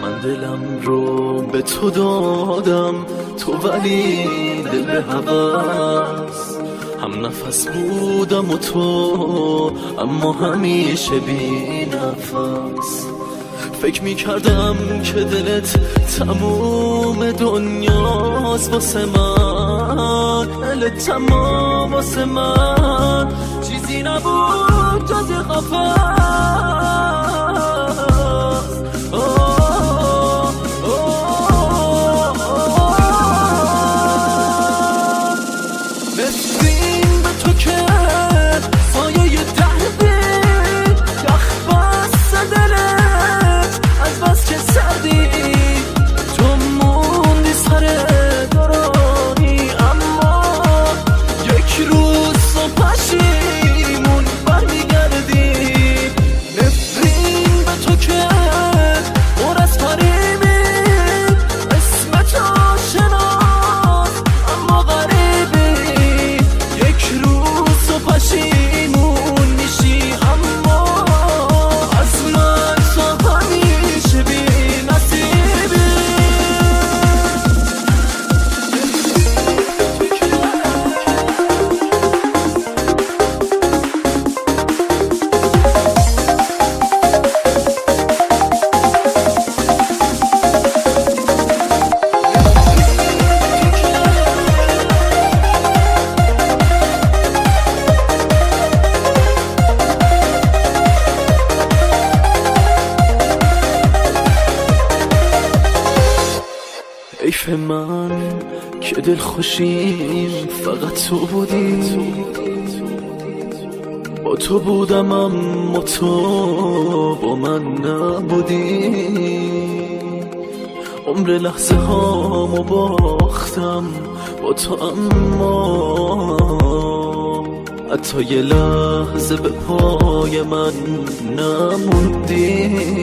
من دلم رو به تو دادم، تو ولی دل به هوس. هم نفس بودم و تو، اما همیشه بی نفس. فکر میکردم که دلت تموم دنیاست واسه من، دلت تمام واسه من، چیزی نبود جز قفس. نسبین به تو که سایه دردی، یخ بست دلت از بس که سردی. تو موندی سر دورانی، اما یک روز صبح پشیمون برمیگردی. نفرین به تو که پر از فریبی، اسم تو شناس اما غریبی. یک روز صبح پشیمون میشی، اما از من تو همیشه بی نصیبی. حیف من که دل خوشیم فقط تو بودی. با تو بودم اما تو با من نبودی. عمر لحظه هامو باختم با تو، اما حتی یه لحظه به پای من نموندی.